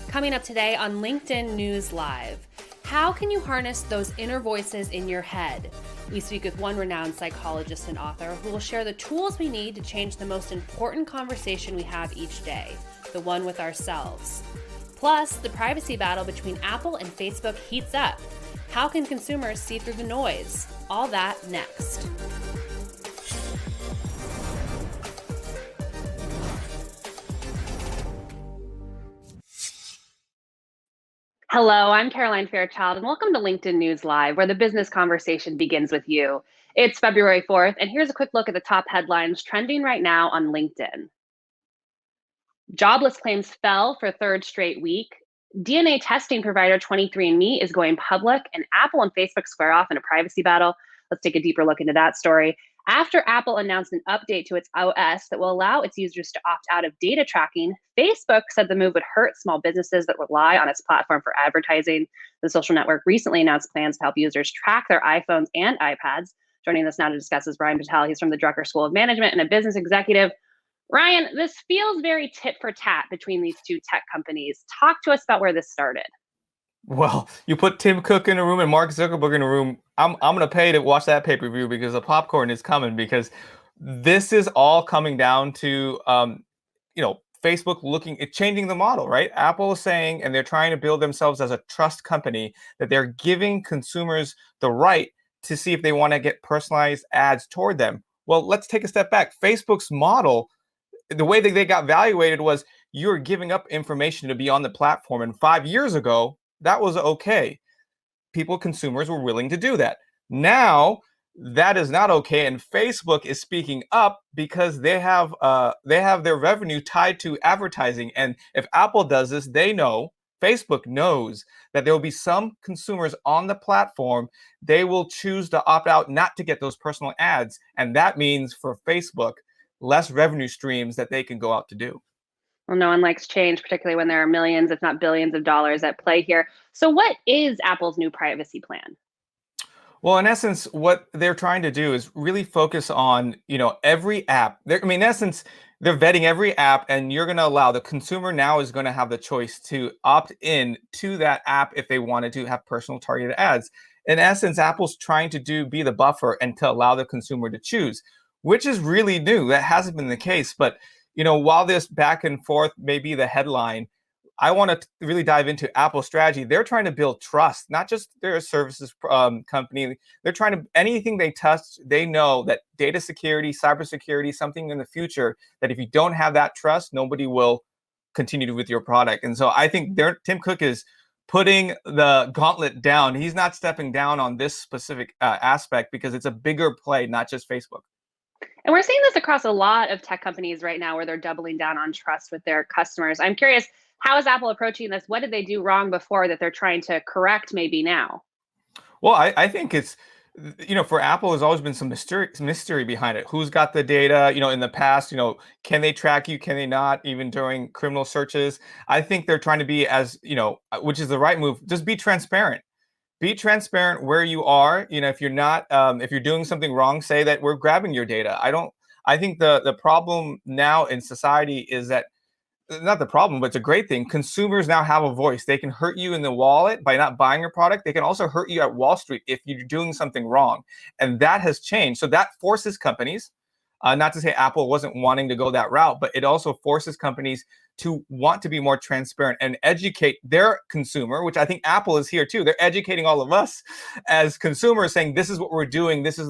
Coming up today on LinkedIn News Live. How can you harness those inner voices in your head? We speak with one renowned psychologist and author who will share the tools we need to change the most important conversation we have each day, the one with ourselves. Plus, the privacy battle between Apple and Facebook heats up. How can consumers see through the noise? All that next. Hello, I'm Caroline Fairchild, and welcome to LinkedIn News Live, where the business conversation begins with you. It's February 4th, and here's a quick look at the top headlines trending right now on LinkedIn. Jobless claims fell for third straight week. DNA testing provider 23andMe is going public, and Apple and Facebook square off in a privacy battle. Let's take a deeper look into that story. After Apple announced an update to its OS that will allow its users to opt out of data tracking, Facebook said the move would hurt small businesses that rely on its platform for advertising. The social network recently announced plans to help users track their iPhones and iPads. Joining us now to discuss is Ryan Patel. He's from the Drucker School of Management and a business executive. Ryan, this feels very tit for tat between these two tech companies. Talk to us about where this started. Well, you put Tim Cook in a room and Mark Zuckerberg in a room. I'm gonna pay to watch that pay-per-view because the popcorn is coming. Because this is all coming down to Facebook changing the model, right? Apple is saying, and they're trying to build themselves as a trust company, that they're giving consumers the right to see if they want to get personalized ads toward them. Well, let's take a step back. Facebook's model, the way that they got valuated was you're giving up information to be on the platform. And 5 years ago, that was okay. Consumers were willing to do that. Now, that is not okay, and Facebook is speaking up because they have their revenue tied to advertising. And if Apple does this, Facebook knows that there will be some consumers on the platform. They will choose to opt out not to get those personal ads, and that means for Facebook less revenue streams that they can go out to do. Well, no one likes change, particularly when there are millions, if not billions of dollars at play here. So what is Apple's new privacy plan? Well, in essence, what they're trying to do is really focus on, every app. In essence, they're vetting every app, and you're going to allow the consumer now is going to have the choice to opt in to that app if they wanted to have personal targeted ads. In essence, Apple's trying to be the buffer and to allow the consumer to choose, which is really new. That hasn't been the case. But, while this back and forth may be the headline, I want to really dive into Apple's strategy. They're trying to build trust, not just their services company. They're trying to, anything they touch, they know that data security, cybersecurity, something in the future, that if you don't have that trust, nobody will continue with your product. And so I think Tim Cook is putting the gauntlet down. He's not stepping down on this specific aspect because it's a bigger play, not just Facebook. And we're seeing this across a lot of tech companies right now where they're doubling down on trust with their customers. I'm curious, how is Apple approaching this? What did they do wrong before that they're trying to correct maybe now? Well, I think it's, for Apple, there's always been some mystery behind it. Who's got the data? In the past, can they track you? Can they not? Even during criminal searches, I think they're trying to be which is the right move. Just be transparent. Be transparent where you are. If you're not, if you're doing something wrong, say that we're grabbing your data. I think the problem now in society is that, not the problem, but it's a great thing. Consumers now have a voice. They can hurt you in the wallet by not buying your product. They can also hurt you at Wall Street if you're doing something wrong. And that has changed. So that forces companies, not to say Apple wasn't wanting to go that route, but it also forces companies to want to be more transparent and educate their consumer, which I think Apple is here too. They're educating all of us as consumers, saying this is what we're doing. This is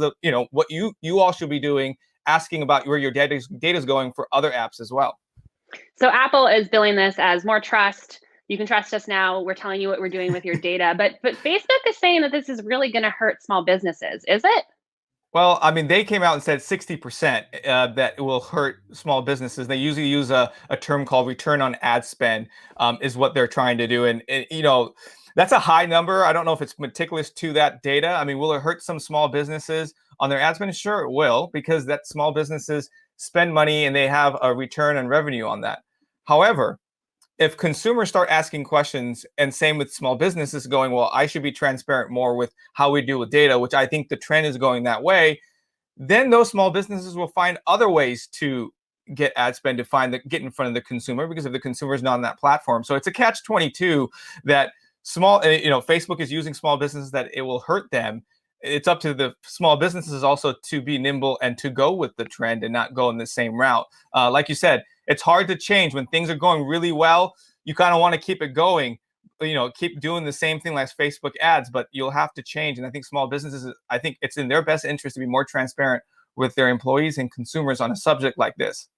what you all should be doing, asking about where your data is going for other apps as well. So Apple is billing this as more trust. You can trust us now. We're telling you what we're doing with your data. But Facebook is saying that this is really going to hurt small businesses. Is it? Well, they came out and said 60% that it will hurt small businesses. They usually use a term called return on ad spend is what they're trying to do. And that's a high number. I don't know if it's meticulous to that data. Will it hurt some small businesses on their ad spend? Sure, it will, because that small businesses spend money and they have a return on revenue on that. However, if consumers start asking questions, and same with small businesses going, well, I should be transparent more with how we deal with data, which I think the trend is going that way, then those small businesses will find other ways to get ad spend to get in front of the consumer, because if the consumer is not on that platform. So it's a catch-22 that Facebook is using small businesses, that it will hurt them. It's up to the small businesses also to be nimble and to go with the trend and not go in the same route. Like you said, it's hard to change when things are going really well. You kind of want to keep it going, keep doing the same thing like Facebook ads, but you'll have to change. And I think small businesses, I think it's in their best interest to be more transparent with their employees and consumers on a subject like this.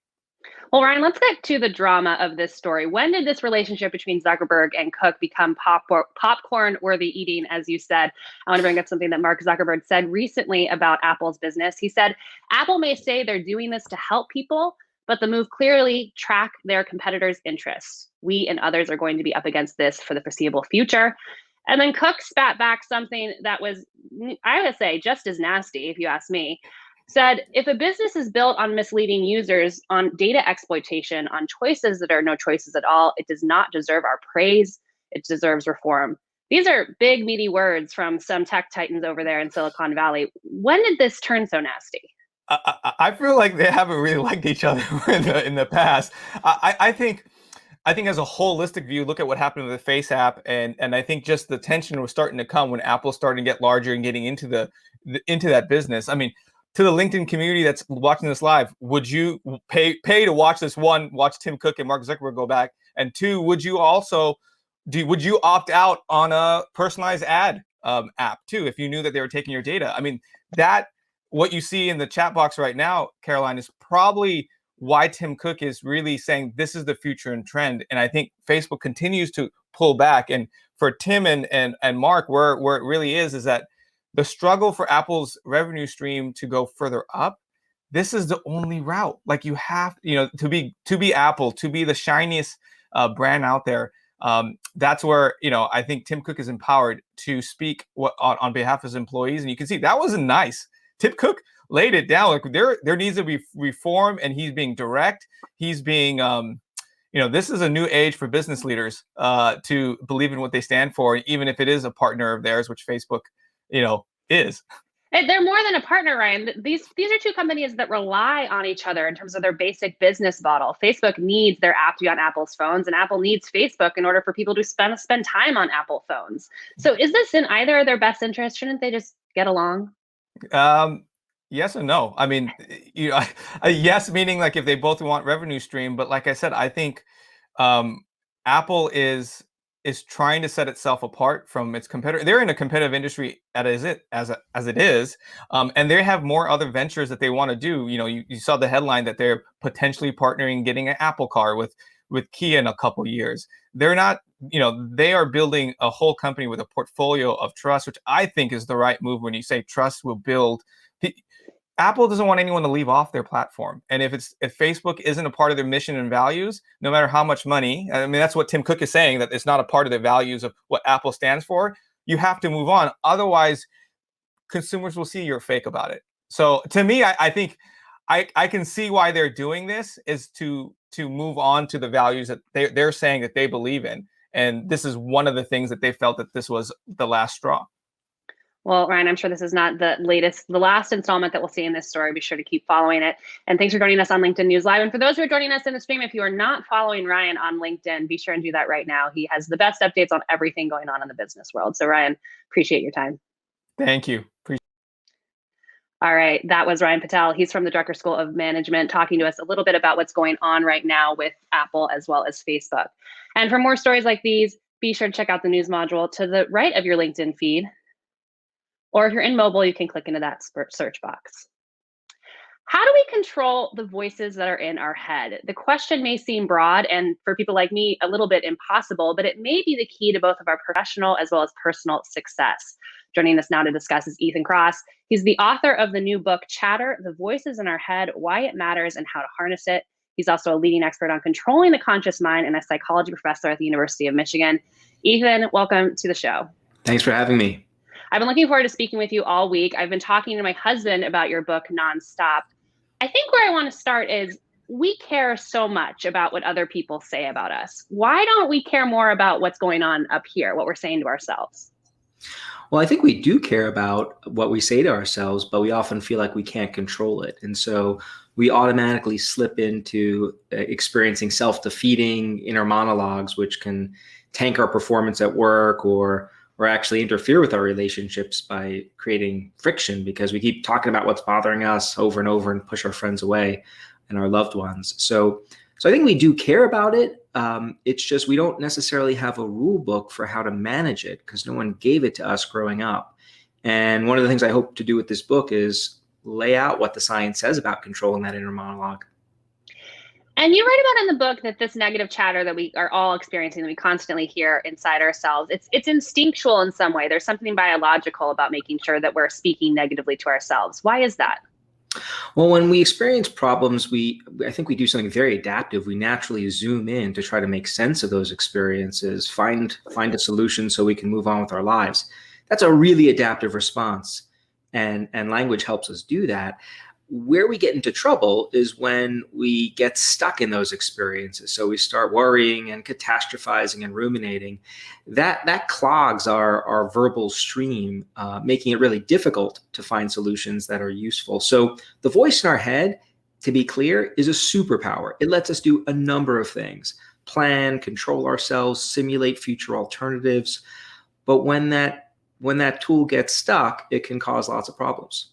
Well, Ryan, let's get to the drama of this story. When did this relationship between Zuckerberg and Cook become popcorn-worthy eating, as you said? I want to bring up something that Mark Zuckerberg said recently about Apple's business. He said, Apple may say they're doing this to help people, but the move clearly track their competitors' interests. We and others are going to be up against this for the foreseeable future. And then Cook spat back something that was, I would say, just as nasty, if you ask me. Said, if a business is built on misleading users, on data exploitation, on choices that are no choices at all, it does not deserve our praise. It deserves reform. These are big, meaty words from some tech titans over there in Silicon Valley. When did this turn so nasty? I feel like they haven't really liked each other in the past. I think as a holistic view, look at what happened with the Face app, and I think just the tension was starting to come when Apple started to get larger and getting into that business. I mean, to the LinkedIn community that's watching this live, would you pay to watch this? One, watch Tim Cook and Mark Zuckerberg go back, and two, would you opt out on a personalized ad app too if you knew that they were taking your data? I mean, what you see in the chat box right now, Caroline, is probably why Tim Cook is really saying this is the future and trend. And I think Facebook continues to pull back. And for Tim and Mark, where it really is that the struggle for Apple's revenue stream to go further up, this is the only route. Like, you have, to be Apple, to be the shiniest brand out there. That's where, I think Tim Cook is empowered to speak on behalf of his employees. And you can see that wasn't nice. Tim Cook laid it down. Like, there needs to be reform, and he's being direct. He's being, this is a new age for business leaders to believe in what they stand for, even if it is a partner of theirs, which Facebook, is. They're more than a partner, Ryan. These are two companies that rely on each other in terms of their basic business model. Facebook needs their app to be on Apple's phones, and Apple needs Facebook in order for people to spend time on Apple phones. So is this in either of their best interest? Shouldn't they just get along? Yes and no. I mean, a yes meaning like if they both want revenue stream, but like I said, I think Apple is trying to set itself apart from its competitor. They're in a competitive industry as it is, and they have more other ventures that they want to do. You saw the headline that they're potentially partnering, getting an Apple Car with Kia in a couple years. They're not, they are building a whole company with a portfolio of trust, which I think is the right move. When you say trust will build, Apple doesn't want anyone to leave off their platform. And if Facebook isn't a part of their mission and values, no matter how much money, I mean, that's what Tim Cook is saying, that it's not a part of the values of what Apple stands for, you have to move on. Otherwise, consumers will see you're fake about it. So to me, I think I can see why they're doing this, is to move on to the values that they're saying that they believe in. And this is one of the things that they felt that this was the last straw. Well, Ryan, I'm sure this is not the last installment that we'll see in this story. Be sure to keep following it. And thanks for joining us on LinkedIn News Live. And for those who are joining us in the stream, if you are not following Ryan on LinkedIn, be sure and do that right now. He has the best updates on everything going on in the business world. So Ryan, appreciate your time. Thank you. All right, that was Ryan Patel. He's from the Drucker School of Management, talking to us a little bit about what's going on right now with Apple as well as Facebook. And for more stories like these, be sure to check out the news module to the right of your LinkedIn feed. Or if you're in mobile, you can click into that search box. How do we control the voices that are in our head? The question may seem broad, and for people like me, a little bit impossible, but it may be the key to both of our professional as well as personal success. Joining us now to discuss is Ethan Kross. He's the author of the new book, Chatter, The Voices in Our Head, Why It Matters and How to Harness It. He's also a leading expert on controlling the conscious mind and a psychology professor at the University of Michigan. Ethan, welcome to the show. Thanks for having me. I've been looking forward to speaking with you all week. I've been talking to my husband about your book nonstop. I think where I want to start is, we care so much about what other people say about us. Why don't we care more about what's going on up here, what we're saying to ourselves? Well, I think we do care about what we say to ourselves, but we often feel like we can't control it. And so we automatically slip into experiencing self-defeating inner monologues, which can tank our performance at work or actually interfere with our relationships by creating friction because we keep talking about what's bothering us over and over and push our friends away and our loved ones. So I think we do care about it. It's just we don't necessarily have a rule book for how to manage it because no one gave it to us growing up. And one of the things I hope to do with this book is lay out what the science says about controlling that inner monologue. And you write about in the book that this negative chatter that we are all experiencing, that we constantly hear inside ourselves, it's instinctual in some way. There's something biological about making sure that we're speaking negatively to ourselves. Why is that? Well, when we experience problems, I think we do something very adaptive. We naturally zoom in to try to make sense of those experiences, find a solution so we can move on with our lives. That's a really adaptive response, and language helps us do that. Where we get into trouble is when we get stuck in those experiences. So we start worrying and catastrophizing and ruminating. That clogs our verbal stream, making it really difficult to find solutions that are useful. So the voice in our head, to be clear, is a superpower. It lets us do a number of things: plan, control ourselves, simulate future alternatives. But when that tool gets stuck, it can cause lots of problems.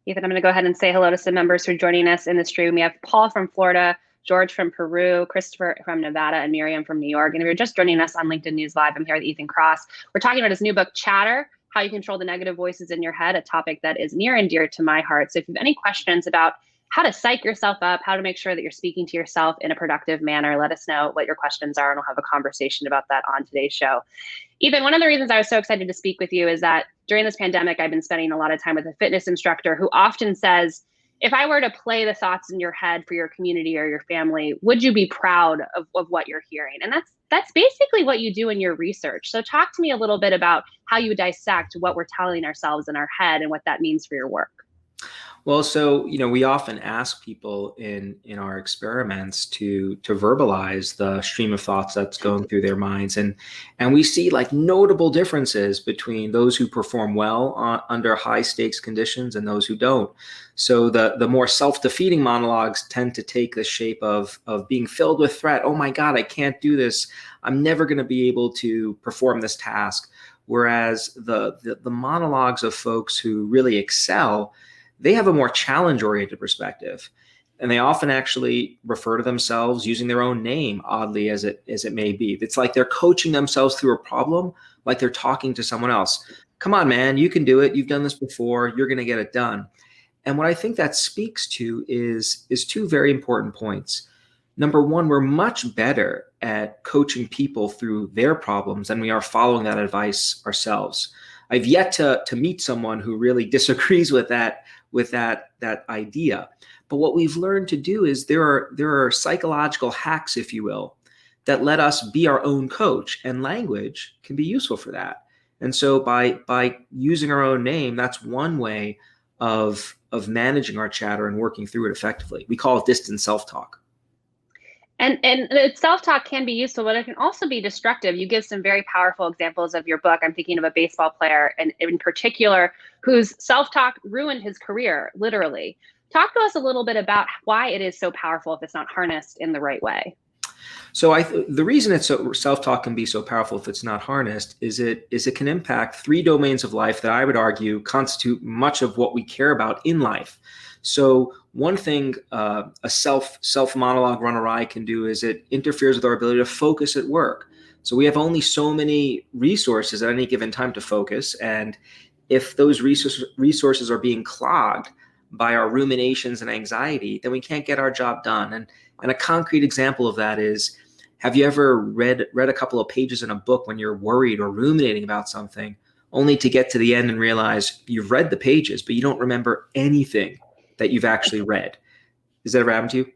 Ethan, I'm going to go ahead and say hello to some members who are joining us in the stream. We have Paul from Florida, George from Peru, Christopher from Nevada, and Miriam from New York. And if you're just joining us on LinkedIn News Live, I'm here with Ethan Cross. We're talking about his new book, Chatter: How You Control the Negative Voices in Your Head, a topic that is near and dear to my heart. So if you have any questions about how to psych yourself up, how to make sure that you're speaking to yourself in a productive manner, let us know what your questions are, and we'll have a conversation about that on today's show. Ethan, one of the reasons I was so excited to speak with you is that during this pandemic, I've been spending a lot of time with a fitness instructor who often says, if I were to play the thoughts in your head for your community or your family, would you be proud of what you're hearing? And that's basically what you do in your research. So talk to me a little bit about how you dissect what we're telling ourselves in our head and what that means for your work. Well, so we often ask people in our experiments to verbalize the stream of thoughts that's going through their minds, and we see like notable differences between those who perform well under high stakes conditions and those who don't. So the more self-defeating monologues tend to take the shape of being filled with threat. Oh my God, I can't do this. I'm never going to be able to perform this task. Whereas the monologues of folks who really excel, they have a more challenge-oriented perspective, and they often actually refer to themselves using their own name, oddly as it may be. It's like they're coaching themselves through a problem, like they're talking to someone else. Come on, man, you can do it. You've done this before. You're going to get it done. And what I think that speaks to is two very important points. Number one, we're much better at coaching people through their problems than we are following that advice ourselves. I've yet to meet someone who really disagrees with that idea. But what we've learned to do is there are psychological hacks, if you will, that let us be our own coach, and language can be useful for that. And so by using our own name, that's one way of managing our chatter and working through it effectively. We call it distant self-talk. And self-talk can be useful, but it can also be destructive. You give some very powerful examples of your book. I'm thinking of a baseball player, and in particular, whose self-talk ruined his career, literally. Talk to us a little bit about why it is so powerful if it's not harnessed in the right way. So the reason self-talk can be so powerful if it's not harnessed is it can impact three domains of life that I would argue constitute much of what we care about in life. So one thing a self monologue run awry can do is it interferes with our ability to focus at work. So we have only so many resources at any given time to focus, and if those resources are being clogged by our ruminations and anxiety, then we can't get our job done. And a concrete example of that is, have you ever read a couple of pages in a book when you're worried or ruminating about something, only to get to the end and realize you've read the pages, but you don't remember anything that you've actually read? Has that ever happened to you?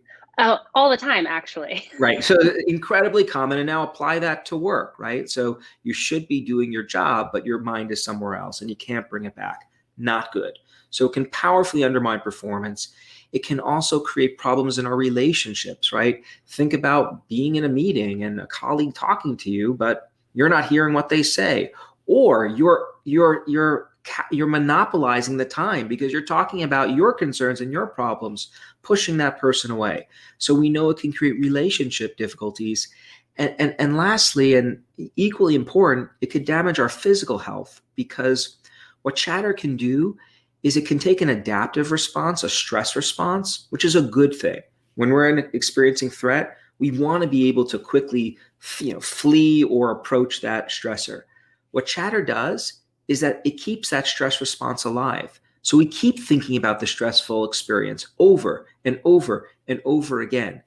All the time, actually. Right. So incredibly common. And now apply that to work, right? So you should be doing your job, but your mind is somewhere else and you can't bring it back. Not good. So it can powerfully undermine performance. It can also create problems in our relationships, right? Think about being in a meeting and a colleague talking to you, but you're not hearing what they say. or you're monopolizing the time because you're talking about your concerns and your problems, pushing that person away. So we know it can create relationship difficulties. And lastly, and equally important, it could damage our physical health, because what chatter can do is it can take an adaptive response, a stress response, which is a good thing. When we're experiencing threat, we want to be able to quickly, flee or approach that stressor. What chatter does is that it keeps that stress response alive. So we keep thinking about the stressful experience over and over and over again.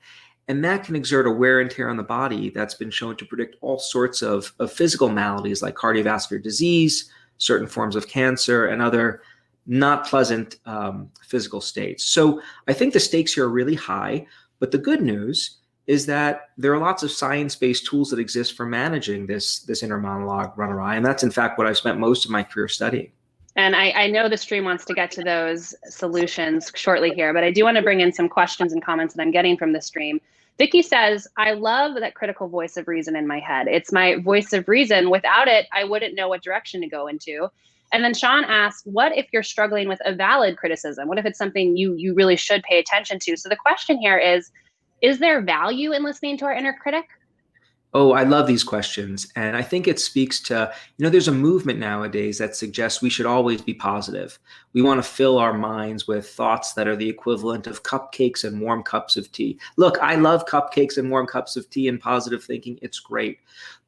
And that can exert a wear and tear on the body that's been shown to predict all sorts of physical maladies like cardiovascular disease, certain forms of cancer, and other not pleasant physical states. So I think the stakes here are really high, but the good news is that there are lots of science-based tools that exist for managing this inner monologue run awry. And that's in fact what I've spent most of my career studying. And I know the stream wants to get to those solutions shortly here, but I do want to bring in some questions and comments that I'm getting from the stream. Vicky says, I love that critical voice of reason in my head. It's my voice of reason. Without it, I wouldn't know what direction to go into. And then Sean asks, what if you're struggling with a valid criticism? What if it's something you really should pay attention to? So the question here is there value in listening to our inner critic? Oh, I love these questions. And I think it speaks to, there's a movement nowadays that suggests we should always be positive. We want to fill our minds with thoughts that are the equivalent of cupcakes and warm cups of tea. Look, I love cupcakes and warm cups of tea and positive thinking. It's great.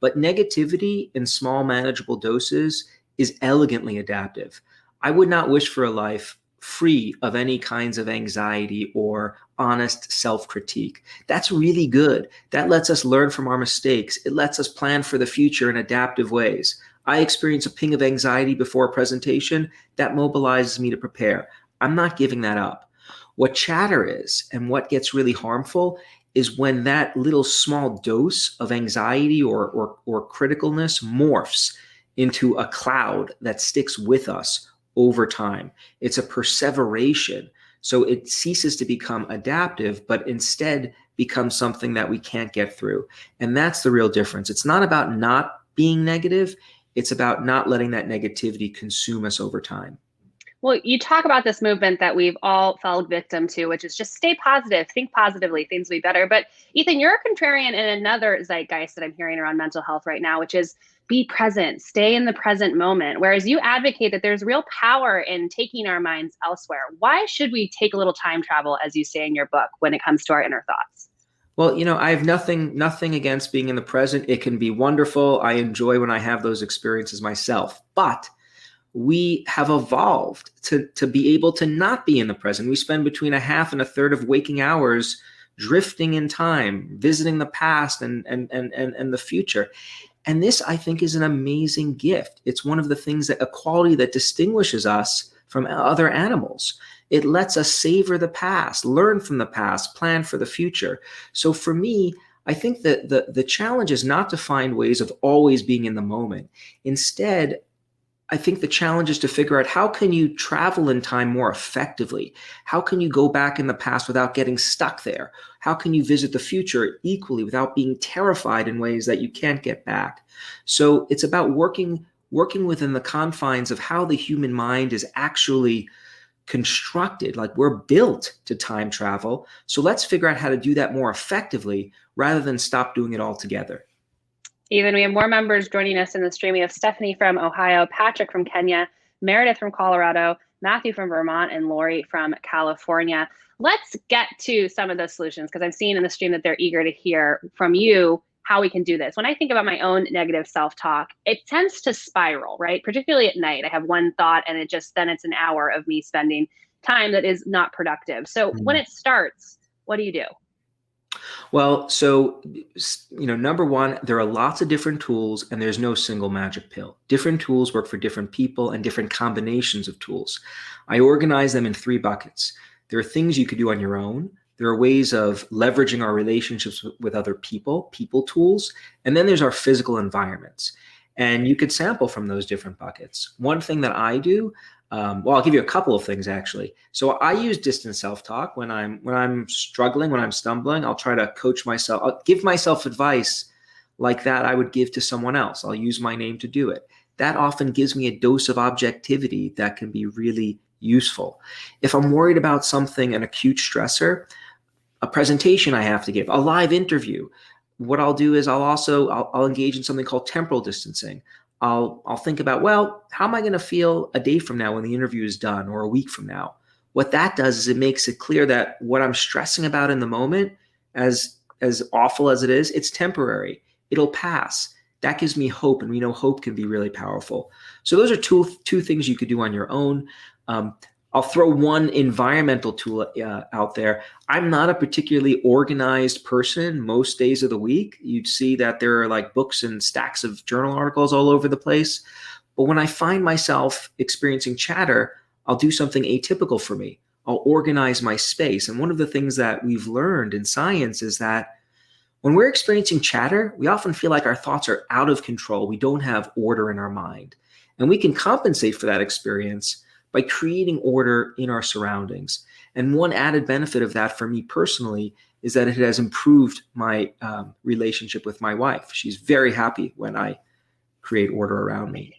But negativity in small, manageable doses is elegantly adaptive. I would not wish for a life free of any kinds of anxiety or honest self-critique. That's really good. That lets us learn from our mistakes. It lets us plan for the future in adaptive ways. I experience a ping of anxiety before a presentation that mobilizes me to prepare. I'm not giving that up. What chatter is, and what gets really harmful, is when that little small dose of anxiety or criticalness morphs into a cloud that sticks with us over time. It's a perseveration. So it ceases to become adaptive, but instead becomes something that we can't get through. And that's the real difference. It's not about not being negative. It's about not letting that negativity consume us over time. Well, you talk about this movement that we've all fell victim to, which is just stay positive, think positively, things will be better. But Ethan, you're a contrarian in another zeitgeist that I'm hearing around mental health right now, which is be present, stay in the present moment. Whereas you advocate that there's real power in taking our minds elsewhere. Why should we take a little time travel, as you say in your book, when it comes to our inner thoughts? Well, I have nothing against being in the present. It can be wonderful. I enjoy when I have those experiences myself. But we have evolved to be able to not be in the present. We spend between a half and a third of waking hours drifting in time, visiting the past and the future. And this, I think, is an amazing gift. It's one of the things a quality that distinguishes us from other animals. It lets us savor the past, learn from the past, plan for the future. So for me, I think that the challenge is not to find ways of always being in the moment. Instead, I think the challenge is to figure out, how can you travel in time more effectively? How can you go back in the past without getting stuck there? How can you visit the future equally without being terrified in ways that you can't get back? So it's about working within the confines of how the human mind is actually constructed. Like, we're built to time travel. So let's figure out how to do that more effectively rather than stop doing it altogether. Even we have more members joining us in the stream. We have Stephanie from Ohio, Patrick from Kenya, Meredith from Colorado, Matthew from Vermont, and Lori from California. Let's get to some of those solutions, because I'm seeing in the stream that they're eager to hear from you how we can do this. When I think about my own negative self-talk, it tends to spiral, right? Particularly at night. I have one thought and then it's an hour of me spending time that is not productive. So when it starts, what do you do? Well, so, number one, there are lots of different tools and there's no single magic pill. Different tools work for different people and different combinations of tools. I organize them in 3 buckets. There are things you could do on your own. There are ways of leveraging our relationships with other people tools. And then there's our physical environments. And you could sample from those different buckets. One thing that I do, I'll give you a couple of things actually. So I use distant self-talk when I'm struggling, when I'm stumbling. I'll try to coach myself. I'll give myself advice like that I would give to someone else. I'll use my name to do it. that often gives me a dose of objectivity that can be really useful. If I'm worried about something, an acute stressor, a presentation I have to give, a live interview, what I'll do is I'll engage in something called temporal distancing. I'll think about, well, how am I going to feel a day from now when the interview is done, or a week from now? What that does is it makes it clear that what I'm stressing about in the moment, as awful as it is, it's temporary. It'll pass. That gives me hope, and we know hope can be really powerful. So those are two things you could do on your own. I'll throw one environmental tool out there. I'm not a particularly organized person most days of the week. You'd see that there are like books and stacks of journal articles all over the place. But when I find myself experiencing chatter, I'll do something atypical for me. I'll organize my space. And one of the things that we've learned in science is that when we're experiencing chatter, we often feel like our thoughts are out of control. We don't have order in our mind. And we can compensate for that experience by creating order in our surroundings. And one added benefit of that for me personally is that it has improved my relationship with my wife. She's very happy when I create order around me.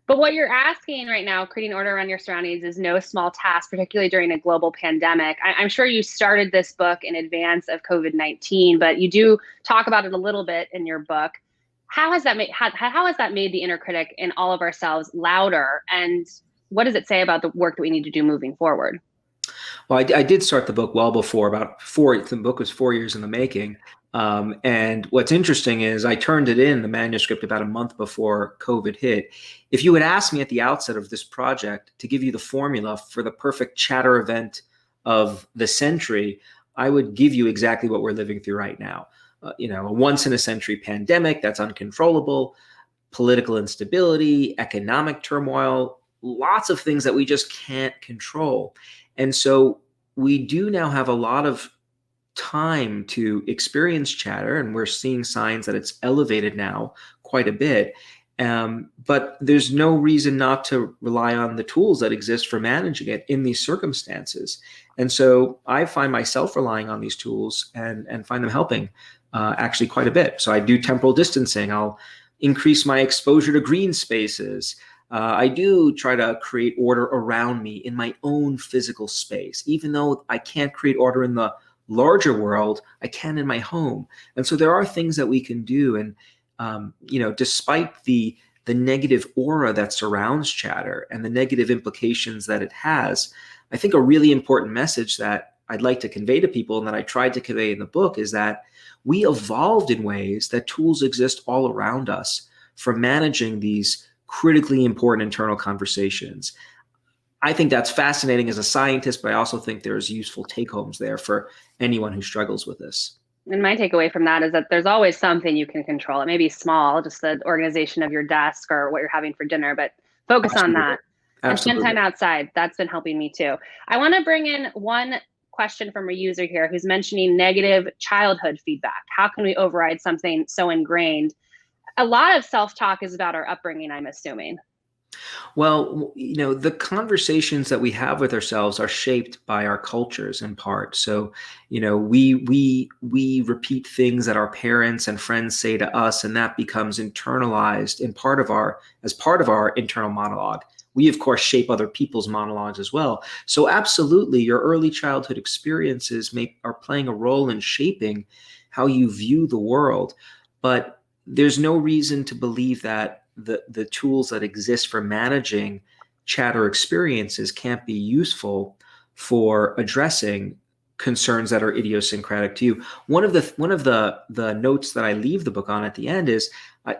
But what you're asking right now, creating order around your surroundings, is no small task, particularly during a global pandemic. I'm sure you started this book in advance of COVID-19, but you do talk about it a little bit in your book. How has that made the inner critic in all of ourselves louder? And what does it say about the work that we need to do moving forward? Well, I did start the book well before, the book was 4 years in the making. And what's interesting is I turned it in, the manuscript, about a month before COVID hit. If you had asked me at the outset of this project to give you the formula for the perfect chatter event of the century, I would give you exactly what we're living through right now. A once in a century pandemic that's uncontrollable, political instability, economic turmoil, lots of things that we just can't control. And so we do now have a lot of time to experience chatter, and we're seeing signs that it's elevated now quite a bit. But there's no reason not to rely on the tools that exist for managing it in these circumstances. And so I find myself relying on these tools and find them helping actually quite a bit. So I do temporal distancing. I'll increase my exposure to green spaces. I do try to create order around me in my own physical space. Even though I can't create order in the larger world, I can in my home. And so there are things that we can do. And, despite the negative aura that surrounds chatter and the negative implications that it has, I think a really important message that I'd like to convey to people, and that I tried to convey in the book, is that we evolved in ways that tools exist all around us for managing these critically important internal conversations. I think that's fascinating as a scientist, but I also think there's useful take-homes there for anyone who struggles with this. And my takeaway from that is that there's always something you can control. It may be small, just the organization of your desk or what you're having for dinner, but focus Absolutely. on that. Absolutely. And spend time outside. That's been helping me too. I want to bring in one question from a user here who's mentioning negative childhood feedback. How can we override something so ingrained? A lot of self-talk is about our upbringing, I'm assuming. Well, the conversations that we have with ourselves are shaped by our cultures in part. So, we repeat things that our parents and friends say to us, and that becomes internalized as part of our internal monologue. We, of course, shape other people's monologues as well. So absolutely, your early childhood experiences are playing a role in shaping how you view the world. But there's no reason to believe that the tools that exist for managing chatter experiences can't be useful for addressing concerns that are idiosyncratic to you. One of the notes that I leave the book on at the end is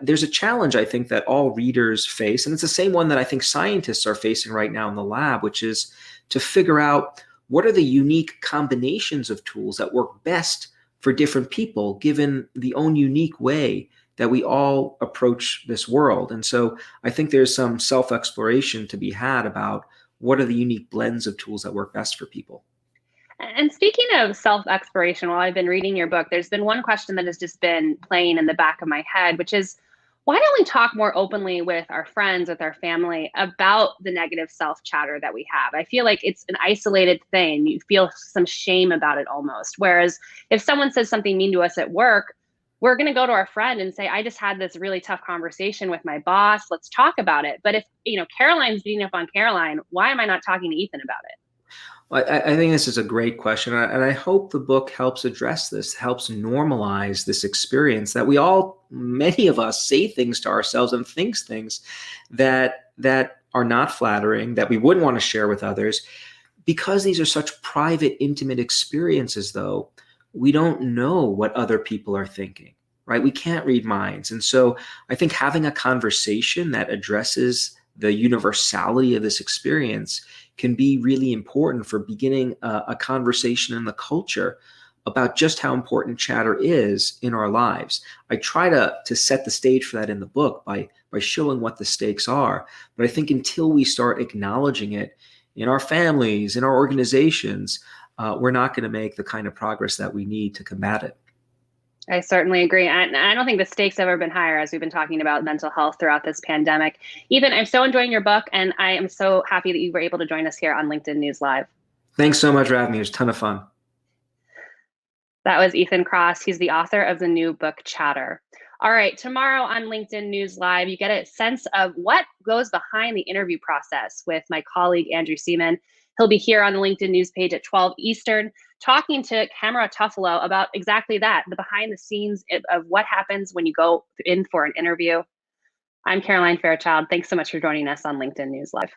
there's a challenge I think that all readers face, and it's the same one that I think scientists are facing right now in the lab, which is to figure out what are the unique combinations of tools that work best for different people, given the own unique way that we all approach this world. And so I think there's some self-exploration to be had about what are the unique blends of tools that work best for people. And speaking of self-exploration, while I've been reading your book, there's been one question that has just been playing in the back of my head, which is, why don't we talk more openly with our friends, with our family, about the negative self-chatter that we have? I feel like it's an isolated thing. You feel some shame about it almost. Whereas if someone says something mean to us at work, we're going to go to our friend and say, I just had this really tough conversation with my boss. Let's talk about it. But if, Caroline's beating up on Caroline, why am I not talking to Ethan about it? Well, I think this is a great question, and I hope the book helps address this, helps normalize this experience that we all, many of us, say things to ourselves and thinks things that are not flattering, that we wouldn't want to share with others. Because these are such private, intimate experiences, though, we don't know what other people are thinking, right? We can't read minds. And so I think having a conversation that addresses the universality of this experience can be really important for beginning a conversation in the culture about just how important chatter is in our lives. I try to set the stage for that in the book by showing what the stakes are. But I think until we start acknowledging it in our families, in our organizations, we're not going to make the kind of progress that we need to combat it. I certainly agree. And I don't think the stakes have ever been higher as we've been talking about mental health throughout this pandemic. Ethan, I'm so enjoying your book, and I am so happy that you were able to join us here on LinkedIn News Live. Thanks so much for having me. It was a ton of fun. That was Ethan Kross. He's the author of the new book, Chatter. All right, tomorrow on LinkedIn News Live, you get a sense of what goes behind the interview process with my colleague, Andrew Seaman. He'll be here on the LinkedIn News page at 12 Eastern, talking to Camera Tuffalo about exactly that, the behind the scenes of what happens when you go in for an interview. I'm Caroline Fairchild. Thanks so much for joining us on LinkedIn News Live.